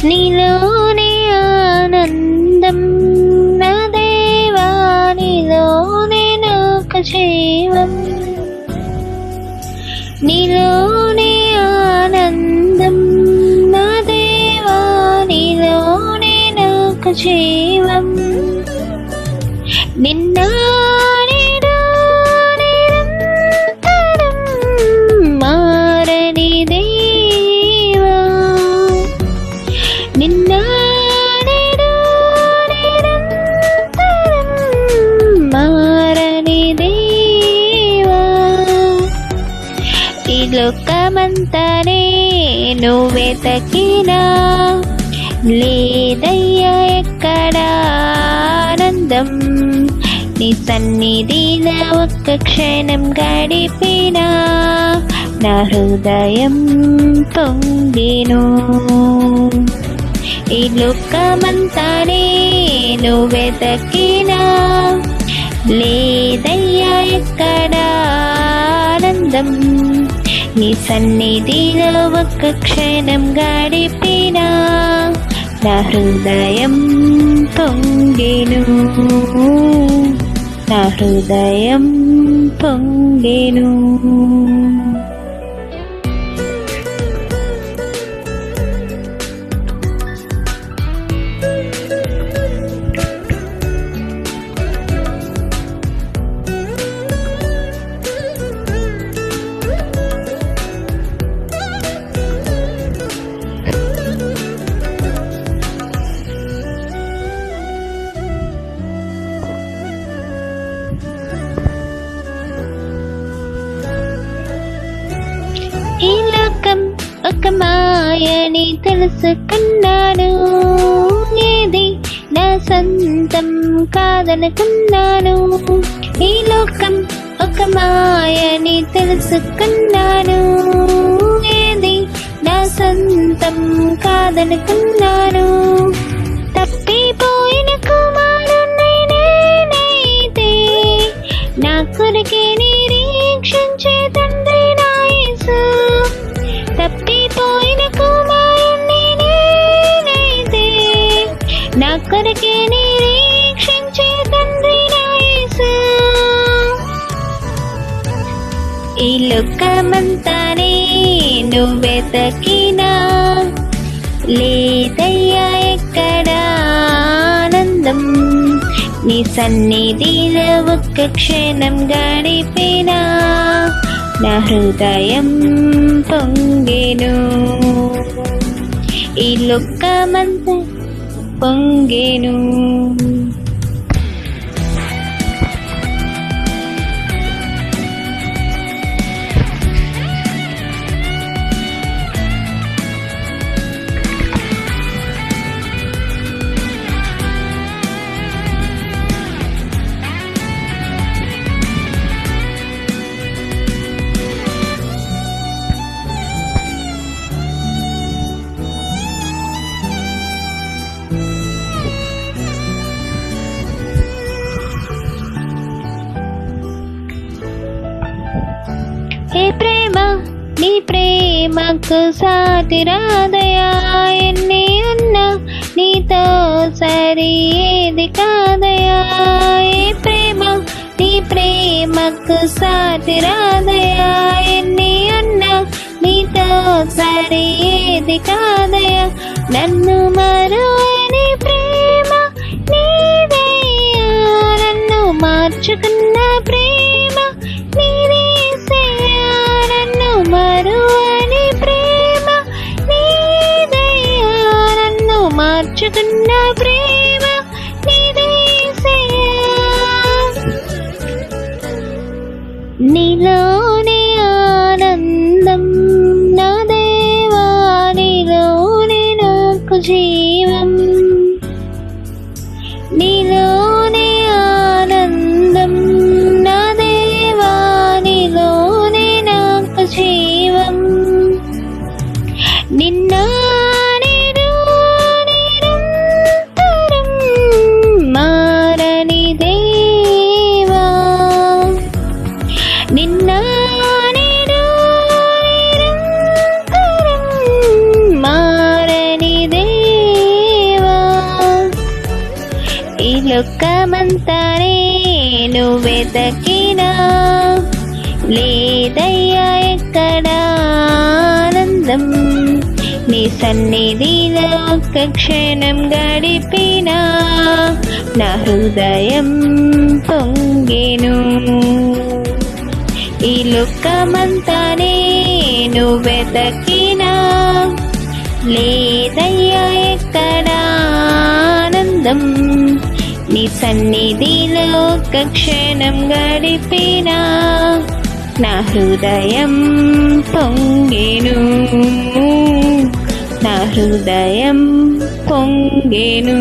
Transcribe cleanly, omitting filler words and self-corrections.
నీలోనే ఆనందం నా దేవా, నీలోనే నాకు జీవం. నీలోనే ఆనందం నా దేవా, నీలోనే నాకు జీవం. నిన్న నేడు నిరంతరం మారని దేవా, నిన్న నేడు నిరంతరం మారని దేవా. ఈ లోకమంతానే నువ్వే తకినా లేదయ్యా ఎక్కడా ఆనందం. నీ సన్నిధిలో ఒక్క క్షణం గడిపినా నా హృదయం పొంగెను. ఈ లోకమంతానే నువ్వే తకినా లేదయ్యా ఎక్కడా ఆనందం. నీ సన్నిధిలో ఒక్క క్షణం గడిపినా నా హృదయం పొంగెను, నా హృదయం పొంగెను. ఈ లోకం ఒక మాయని తెలుసుకున్నాను, ఏది నా సొంతం కాదనుకున్నాను. ఈ లోకం ఒక మాయని తెలుసుకున్నాను, ఏది నా సొంతం కాదనుకున్నాను. తప్పిపోయిన కుమారుణ్ణి నేనైతే నా కొరకే నిరీక్షించే తండ్రి నా యేసు. తప్పిపోయిన కుమారుణ్ణి నేనైతే నా కొరకే నిరీక్షించే తండ్రి నా యేసు. ఈ లోకమంతానే నువ్వే తకినా లేదయ్యా ఎక్కడా ఆనందం. నీ సన్నిధిలో ఒక్క క్షణం గడిపినా నా హృదయం పొంగెను. ఈ లోకమంతా పొంగెను. ఏ ప్రేమ నీ ప్రేమకు సాటి రాదయా, ఎన్ని ఉన్నా నీతో సరి ఏది కాదయా. ఏ ప్రేమ నీ ప్రేమకు సాటి రాదయా, ఎన్ని ఉన్నా నీతో సరి ఏది కాదయా. నన్ను మరువని ప్రేమ నీదయ్యా, నన్ను మార్చుకున్న ప్రేమ నీదేసయ్యా. నన్ను మరువని ప్రేమ నీదయ్యా, నన్ను మార్చుకున్న ప్రేమ నీదేసయ్యా. నీలోనే ఆనందం నా దేవా, నీలోనే నాకు జీవం. నీలోనే ఆనందం నా దేవా, నీలోనే నాకు జీవం. నిన్న నేడు నిరంతరం మారని దేవా, నిన్న నేడు నిరంతరం మారని దేవా. లోకమంతా నేను వెతకినా లేదయ్యా ఎక్కడ ఆనందం, నీ సన్నిధిలో ఒక్క క్షణం గడిపినా నా హృదయం పొంగెను. ఈ లోకమంతా నేను వెతకినా లేదయ్యా ఎక్కడ ఆనందం, నీ సన్నిధిలో ఒక్క క్షణం గడిపినా నా హృదయం పొంగెను, నా హృదయం పొంగెను.